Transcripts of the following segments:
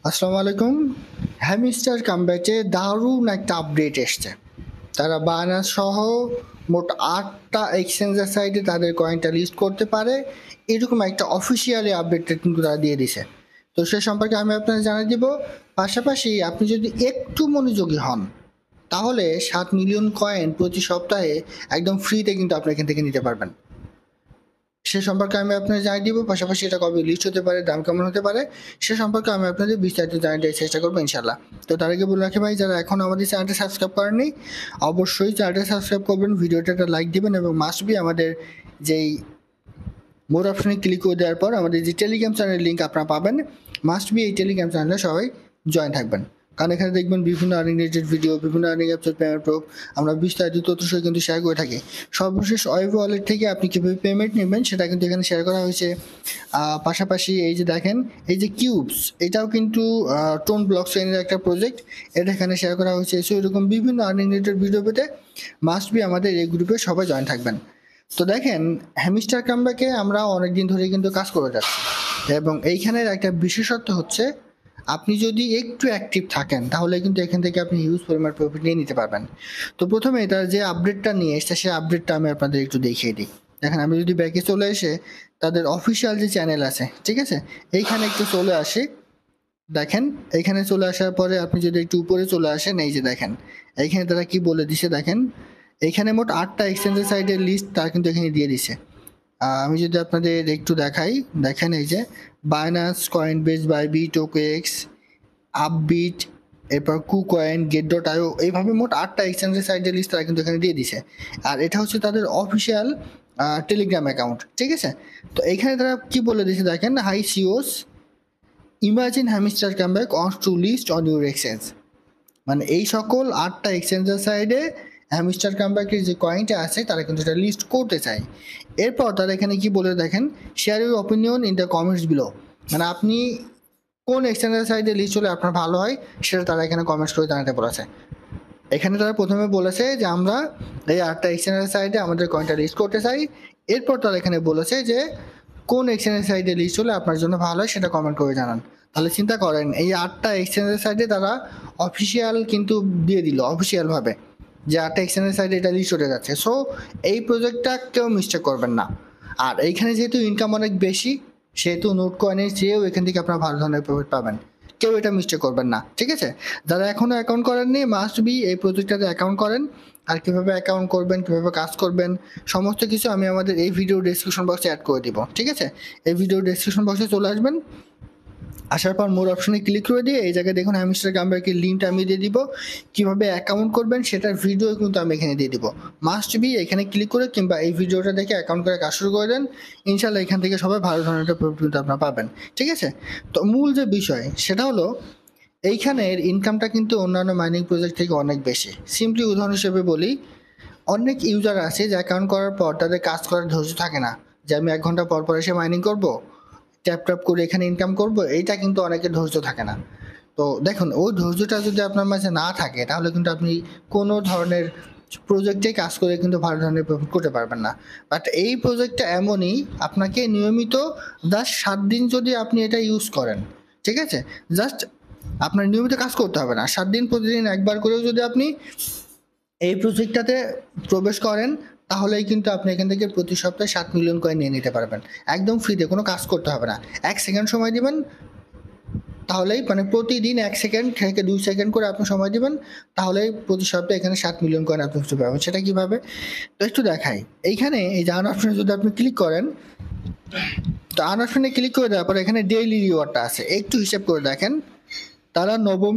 আসসালামু আলাইকুম। হ্যামিস্টার কামব্যাকে দারুণ একটা আপডেট এসছে। তারা বায়ানান্স সহ মোট ৮টা এক্সচেঞ্জের সাইটে তাদের কয়েনটা লিস্ট করতে পারে, এরকম একটা অফিসিয়ালি আপডেটটা কিন্তু তারা দিয়ে দিছে। তো সে সম্পর্কে আমি আপনাদের জানিয়ে দিব। পাশাপাশি আপনি যদি একটু মনোযোগী হন তাহলে ৭ মিলিয়ন কয়েন প্রতি সপ্তাহে একদম ফ্রিতে কিন্তু আপনি এখান থেকে নিতে পারবেন। সে সম্পর্কে আমি আপনাদের জানিয়ে দিব। পাশাপাশি এটা কবে লিস্ট হতে পারে, দাম কেমন হতে পারে, সে সম্পর্কে আমি আপনাদের বিস্তারিত জানিয়ে দেওয়ার চেষ্টা করবো ইনশাল্লাহ। তো তার আগে বলে রাখি ভাই, যারা এখন আমাদের চ্যানেলটা সাবস্ক্রাইব করেননি অবশ্যই চ্যানেলটা সাবস্ক্রাইব করবেন, ভিডিওটা একটা লাইক দিবেন এবং মাস্ট বি আমাদের যেই মোর অপশনে ক্লিক করে দেওয়ার পর আমাদের যে টেলিগ্রাম চ্যানেলের লিঙ্ক আপনারা পাবেন, মাস্ট বি এই টেলিগ্রাম চ্যানেলে সবাই জয়েন থাকবেন। কারণ এখানে দেখবেন বিভিন্ন আর্নিং রিলেটেড ভিডিও, বিভিন্ন আর্নিং অ্যাপসের পেমেন্ট প্রুফ আমরা বিস্তারিত তথ্য সহ কিন্তু শেয়ার করে থাকি। সর্বশেষ ওয়েব ওয়ালেট থেকে আপনি কীভাবে পেমেন্ট নেবেন সেটা কিন্তু এখানে শেয়ার করা হয়েছে। পাশাপাশি এই যে দেখেন, এই যে কিউবস, এটাও কিন্তু টোন ব্লক চেইনের একটা প্রজেক্ট, এটা এখানে শেয়ার করা হয়েছে। সো এরকম বিভিন্ন আর্নিং রিলেটেড ভিডিও পেতে মাস্ট বি আমাদের এই গ্রুপে সবাই জয়েন থাকবেন। তো দেখেন, হ্যামিস্টার কামব্যাকে আমরা অনেকদিন ধরে কিন্তু কাজ করে যাচ্ছি এবং এইখানের একটা বিশেষত্ব হচ্ছে আপনি যদি একটু অ্যাক্টিভ থাকেন তাহলে কিন্তু এখান থেকে আপনি হিউজ পরিমাণ প্রফিট নিয়ে নিতে পারবেন। তো প্রথমে তার যে আপডেটটা নিয়ে এসছে সেই আপডেটটা আমি আপনাদের একটু দেখিয়ে দিই। দেখেন, আমি যদি ব্যাকে চলে এসে তাদের অফিসিয়াল যে চ্যানেল আছে, ঠিক আছে, এইখানে একটু চলে আসি। দেখেন, এইখানে চলে আসার পরে আপনি যদি একটু উপরে চলে আসেন, এই যে দেখেন এইখানে তারা কি বলে দিছে দেখেন, এইখানে মোট ৮টা এক্সচেঞ্জের সাইটের লিস্ট তারা কিন্তু এখানে দিয়ে দিছে। আমি যদি আপনাদের একটু দেখাই, দেখেন এই যে বাইনান্স, কয়েনবেস, বাইবিট, টোকেক্স, আপবিট, এরপর কুকয়েন, গেট ডট আইও, এইভাবে মোট ৮টা এক্সচেঞ্জের সাইটের লিস্ট তারা কিন্তু এখানে দিয়ে দিছে। আর এটা হচ্ছে তাদের অফিসিয়াল টেলিগ্রাম অ্যাকাউন্ট, ঠিক আছে। তো এইখানে তারা কি বলে দিয়েছে দেখেন, hi CEOs, imagine Hamster Kombat wants to list on your exchange. মানে এই সকল ৮টা এক্সচেঞ্জের সাইডে হ্যামিস্টার কামব্যাকের যে কয়েনটা আছে তারা কিন্তু এটা লিস্ট করতে চায়। এরপর তারা এখানে কি বলে দেখেন, share your opinion in the comments below. মানে আপনি কোন এক্সচেঞ্জের সাইডে লিস্ট হলে আপনার ভালো হয় সেটা তারা এখানে কমেন্টস করে জানাতে বলেছে। এখানে তারা প্রথমে বলেছে যে আমরা এই ৮টা এক্সচেঞ্জের সাইডে আমাদের কয়েনটা লিস্ট করতে চাই। এরপর তারা এখানে বলেছে যে কোন এক্সচেঞ্জের সাইডে লিস্ট হলে আপনার জন্য ভালো হয় সেটা কমেন্ট করে জানান। তাহলে চিন্তা করেন, এই ৮টা এক্সচেঞ্জের সাইডে তারা অফিসিয়াল কিন্তু দিয়ে দিল অফিসিয়ালভাবে যে ৮টা এক্সচেঞ্জের সাইডে এটা লিস্ট হতে যাচ্ছে। সো এই প্রজেক্টটা কেউ মিস্টেক করবেন না। আর এইখানে যেহেতু ইনকাম অনেক বেশি, সেহেতু নোট কয়েনের চেয়েও এখান থেকে আপনারা ভালো ধরনের প্রফিট পাবেন। কেউ এটা মিস্টেক করবেন না, ঠিক আছে। যারা এখনও অ্যাকাউন্ট করেননি মাস্ট বি এই প্রজেক্টটাতে অ্যাকাউন্ট করেন। আর কীভাবে অ্যাকাউন্ট করবেন, কীভাবে কাজ করবেন, সমস্ত কিছু আমি আমাদের এই ভিডিও ডেসক্রিপশন বক্সে অ্যাড করে দিব, ঠিক আছে। এই ভিডিও ডেসক্রিপশন বক্সে চলে আসবেন, আসার পর মোর অপশনে ক্লিক করে দিয়ে এই জায়গায় দেখুন হ্যামিস্টার কামব্যাকের লিঙ্কটা আমি দিয়ে দিব। কীভাবে অ্যাকাউন্ট করবেন সেটার ভিডিও কিন্তু আমি এখানে দিয়ে দিব। মাস্ট বি এখানে ক্লিক করে কিংবা এই ভিডিওটা দেখে অ্যাকাউন্ট করে কাজ শুরু করে দেন। ইনশাল্লাহ এখান থেকে সবাই ভালো ধরনের একটা প্রফিট কিন্তু আপনারা পাবেন, ঠিক আছে। তো মূল যে বিষয় সেটা হলো, এইখানের ইনকামটা কিন্তু অন্যান্য মাইনিং প্রজেক্ট থেকে অনেক বেশি। সিম্পলি উদাহরণ হিসেবে বলি, অনেক ইউজার আছে যে অ্যাকাউন্ট করার পর তাদের কাজ করার ধৈর্য থাকে না, যে আমি ১ ঘন্টা পর পর এসে মাইনিং করব, ট্যাপ ট্যাপ করে এখানে ইনকাম করব, এইটা কিন্তু অনেকের ধৈর্য থাকে না। তো দেখুন, ওই ধৈর্যটা যদি আপনার মাঝে না থাকে তাহলে কিন্তু আপনি কোনো ধরনের প্রজেক্টে কাজ করে কিন্তু ভালো ধরনের প্রফিট করতে পারবেন না। বাট এই প্রজেক্টটা এমনই, আপনাকে নিয়মিত জাস্ট ৭ দিন যদি আপনি এটা ইউজ করেন, ঠিক আছে, জাস্ট আপনার নিয়মিত কাজ করতে হবে না, ৭ দিন প্রতিদিন একবার করেও যদি আপনি এই প্রজেক্টটাতে প্রবেশ করেন তাহলেই কিন্তু আপনি এখান থেকে প্রতি সপ্তাহে ৭ মিলিয়ন কয়েন নিয়ে নিতে পারবেন একদম ফ্রিতে, কোনো কাজ করতে হবে না। ১ সেকেন্ড সময় দিবেন, তাহলেই মানে প্রতিদিন ১ সেকেন্ড থেকে ২ সেকেন্ড করে আপনি সময় দিবেন, তাহলেই প্রতি সপ্তাহে এখানে ৭ মিলিয়ন কয়েন আপনি খুঁজতে পারবেন। সেটা কীভাবে, তো একটু দেখাই। এইখানে এই যে আর্ন অপশনে যদি আপনি ক্লিক করেন, তো আর্ন অপশনে ক্লিক করে দেওয়ার পর এখানে ডেইলি রিওয়ার্ডটা আছে, একটু হিসাব করে দেখেন। তারা নবম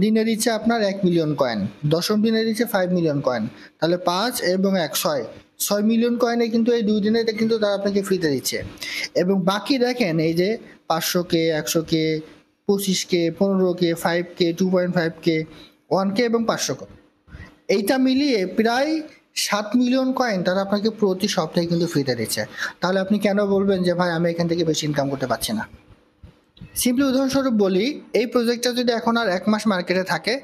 দিনে দিচ্ছে আপনার ১ মিলিয়ন কয়েন, দশম দিনে দিচ্ছে ৫ মিলিয়ন কয়েন, তাহলে ৫ এবং ১ ৬ মিলিয়ন কয়েনে কিন্তু এই ২ দিনে কিন্তু তারা আপনাকে ফ্রিতে দিচ্ছে। এবং বাকি দেখেন এই যে ৫০০K, ১০০K, ২৫K, ১৫K, 5K, 2.5K, 1K এবং ৫০০K, এইটা মিলিয়ে প্রায় ৭ মিলিয়ন কয়েন তারা আপনাকে প্রতি সপ্তাহে কিন্তু ফ্রিতে দিচ্ছে। তাহলে আপনি কেন বলবেন যে ভাই আমি এখান থেকে বেশি ইনকাম করতে পারছি না? সিম্পলি উদাহরণস্বরূপ বলি, এই প্রজেক্টটা যদি এখন আর ১ মাস মার্কেটে থাকে,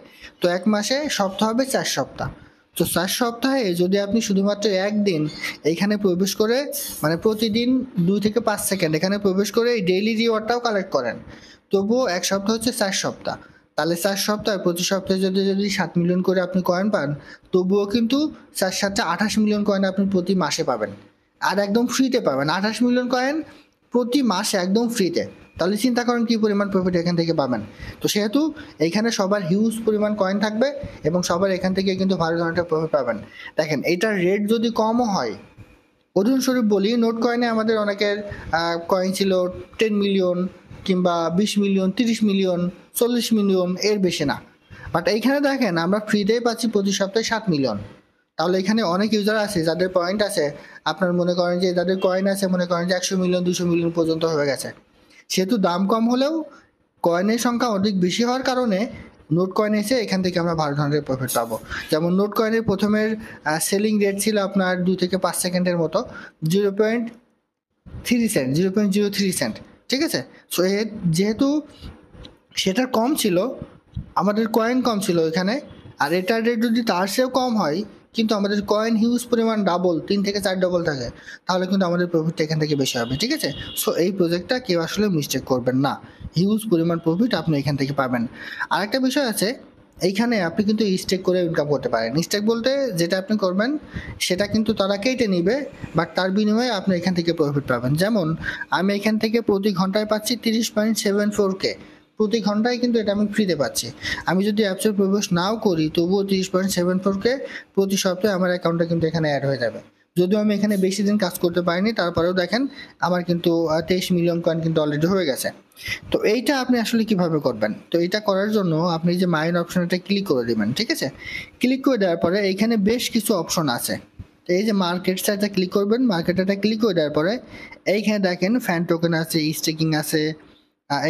তো ১ মাসে সপ্তাহ হবে ৪ সপ্তাহ। তো ৪ সপ্তাহে যদি আপনি শুধুমাত্র একদিন এইখানে প্রবেশ করে, মানে প্রতিদিন ২ থেকে ৫ সেকেন্ড এখানে প্রবেশ করে এই ডেইলি রিওয়ার্ডটাও কালেক্ট করেন, তবুও এক সপ্তাহ হচ্ছে 4 সপ্তাহ, তাহলে 4 সপ্তাহ প্রতি সপ্তাহে যদি 7 মিলিয়ন করে আপনি কয়েন পান, তবুও কিন্তু 4 × 7 = 28 মিলিয়ন কয়েন আপনি প্রতি মাসে পাবেন, আর একদম ফ্রিতে পাবেন 28 মিলিয়ন কয়েন প্রতি মাসে একদম ফ্রিতে। তাহলে চিন্তা করেন কী পরিমাণ প্রফিট এখান থেকে পাবেন। তো সেহেতু এইখানে সবার হিউজ পরিমাণ কয়েন থাকবে এবং সবার এখান থেকে কিন্তু ভালো ধরনের প্রফিট পাবেন। দেখেন এইটার রেট যদি কমও হয়, উদাহরণস্বরূপ বলি, নোট কয়েনে আমাদের অনেকের কয়েন ছিল 10 মিলিয়ন কিংবা 20 মিলিয়ন, 30 মিলিয়ন, 40 মিলিয়ন, এর বেশি না। বাট এইখানে দেখেন আমরা ফ্রিতেই পাচ্ছি প্রতি সপ্তাহে 7 মিলিয়ন। তাহলে এখানে অনেক ইউজার আছে যাদের পয়েন্ট আছে, আপনার মনে করেন যে যাদের কয়েন আছে মনে করেন যে 100 মিলিয়ন, 200 মিলিয়ন পর্যন্ত হয়ে গেছে। সেহেতু দাম কম হলেও কয়েনের সংখ্যা অধিক বেশি হওয়ার কারণে নোট কয়েন এসে এখান থেকে আমরা ভালো ধরনের প্রফিট পাবো। যেমন নোট কয়েনের প্রথমের সেলিং রেট ছিল আপনার 2 থেকে 5 সেকেন্ডের মতো 0.3 সেন্ট, 0.03 সেন্ট, ঠিক আছে। সো যেহেতু সেটার কম ছিল, আমাদের কয়েন কম ছিল এখানে, আর এটার রেট যদি তার চেয়েও কম হয় কিন্তু আমাদের কয়েন হিউজ পরিমাণ ডাবল, 3 থেকে 4 ডাবল থাকে, তাহলে কিন্তু আমাদের প্রফিটটা এখান থেকে বেশি হবে, ঠিক আছে। সো এই প্রজেক্টটা কেউ আসলে মিস্টেক করবেন না, হিউজ পরিমাণ প্রফিট আপনি এখান থেকে পাবেন। আরেকটা বিষয় আছে, এইখানে আপনি কিন্তু স্টেক করে ইনকাম করতে পারেন। স্টেক বলতে যেটা আপনি করবেন সেটা কিন্তু তারা কেটে নিবে, বাট তার বিনিময়ে আপনি এখান থেকে প্রফিট পাবেন। যেমন আমি এখান থেকে প্রতি ঘন্টায় পাচ্ছি 30.74K, প্রতি ঘন্টায় কিন্তু এটা আমি ফ্রিতে পাচ্ছি। আমি যদি অ্যাপসে প্রবেশ নাও করি তবুও 30.74K প্রতি সপ্তাহে আমার অ্যাকাউন্টে কিন্তু এখানে অ্যাড হয়ে যাবে। যদিও আমি এখানে বেশি দিন কাজ করতে পারিনি, তারপরেও দেখেন আমার কিন্তু 23 মিলিয়ন কয়েন কিন্তু অলরেডি হয়ে গেছে। তো এইটা আপনি আসলে কিভাবে করবেন? তো এইটা করার জন্য আপনি যে মাইন অপশনটা ক্লিক করে দেবেন, ঠিক আছে। ক্লিক করে দেওয়ার পরে এইখানে বেশ কিছু অপশন আছে। তো এই যে মার্কেটসটা ক্লিক করবেন, মার্কেটটা ক্লিক করে দেওয়ার পরে এইখানে দেখেন ফ্যান টোকেন আছে, স্টেকিং আছে,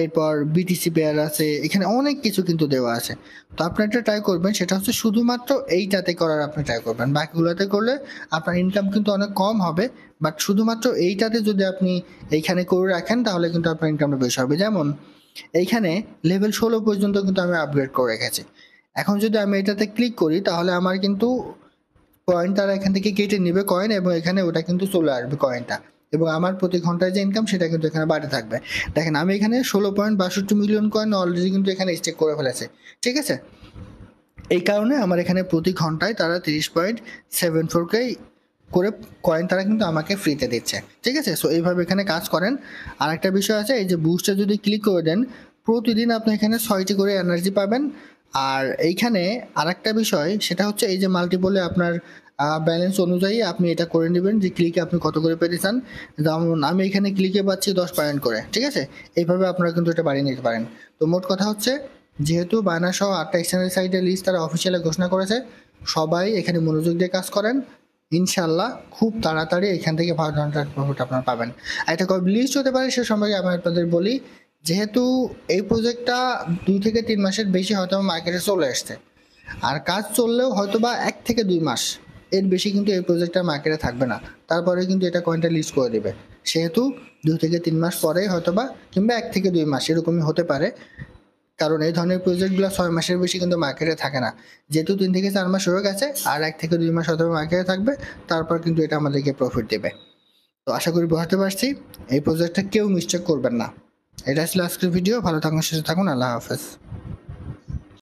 এরপর বিটিসি পেয়ার আছে, এখানে অনেক কিছু কিন্তু দেওয়া আছে। তো আপনি একটা ট্রাই করবেন, সেটা হচ্ছে শুধুমাত্র এইটাতে করার আপনি ট্রাই করবেন। বাকিগুলোতে করলে আপনার ইনকাম কিন্তু অনেক কম হবে, বাট শুধুমাত্র এইটাতে যদি আপনি এইখানে করে রাখেন তাহলে কিন্তু আপনার ইনকামটা বেশি হবে। যেমন এইখানে লেভেল 16 পর্যন্ত কিন্তু আমি আপগ্রেড করে রেখেছি। এখন যদি আমি এটাতে ক্লিক করি তাহলে আমার কিন্তু কয়েন তারা এখান থেকে কেটে নেবে কয়েন, এবং এখানে ওটা কিন্তু চলে আসবে কয়েনটা, এবং আমার প্রতি ঘন্টায় যে ইনকাম সেটা কিন্তু এখানে বাড়তে থাকবে। দেখেন আমি এখানে 16.62 মিলিয়ন কয়েন অলরেডি কিন্তু এখানে স্টেক করে ফেলেছে, ঠিক আছে। এই কারণে আমার এখানে প্রতি ঘন্টায় তারা 30.74K করে কয়েন তারা কিন্তু আমাকে ফ্রিতে দিচ্ছে, ঠিক আছে। সো এইভাবে এখানে কাজ করেন। আর একটা বিষয় আছে, এই যে বুস্টে যদি ক্লিক করে দেন প্রতিদিন আপনি এখানে 6টি করে এনার্জি পাবেন। আর এইখানে আরেকটা বিষয়, সেটা হচ্ছে এই যে মাল্টিপলে আপনার ব্যালেন্স অনুযায়ী আপনি এটা করে নেবেন যে ক্লিকে আপনি কত করে পেতে চান। যেমন আমি এখানে ক্লিকে পাচ্ছি 10 পয়েন্ট করে, ঠিক আছে। এইভাবে আপনারা কিন্তু এটা বাড়িয়ে নিতে পারেন। তো মোট কথা হচ্ছে, যেহেতু বায়না সহ 8টা এক্সচেঞ্জের সাইটের লিস্ট তারা অফিসিয়ালি ঘোষণা করেছে, সবাই এখানে মনোযোগ দিয়ে কাজ করেন, ইনশাল্লাহ খুব তাড়াতাড়ি এখান থেকে ভালো ধরনের প্রফিট আপনারা পাবেন। আর এটা কবে লিস্ট হতে পারে সে সম্পর্কে আমি আপনাদের বলি। যেহেতু এই প্রজেক্টটা 2 থেকে 3 মাসের বেশি হয়তো মার্কেটে চলে আসছে, আর কাজ চললেও হয়তো বা 1 থেকে 2 মাস, এর বেশি কিন্তু এই প্রজেক্টটা মার্কেটে থাকবে না, তারপরে কিন্তু এটা কয়েনটা লিস্ট করে দেবে। সেহেতু 2 থেকে 3 মাস পরেই হয়তো বা, কিংবা 1 থেকে 2 মাস এরকমই হতে পারে, কারণ এই ধরনের প্রজেক্টগুলো 6 মাসের বেশি কিন্তু মার্কেটে থাকে না। যেহেতু 3 থেকে 4 মাস হয়ে গেছে, আর 1 থেকে 2 মাস হয়তো মার্কেটে থাকবে, তারপর কিন্তু এটা আমাদেরকে প্রফিট দেবে। তো আশা করি বোঝাতে পারছি, এই প্রজেক্টটা কেউ মিস্টেক করবেন না। এটা আসলে আজকের ভিডিও। ভালো থাকুন, সুস্থ থাকুন, আল্লাহ হাফেজ।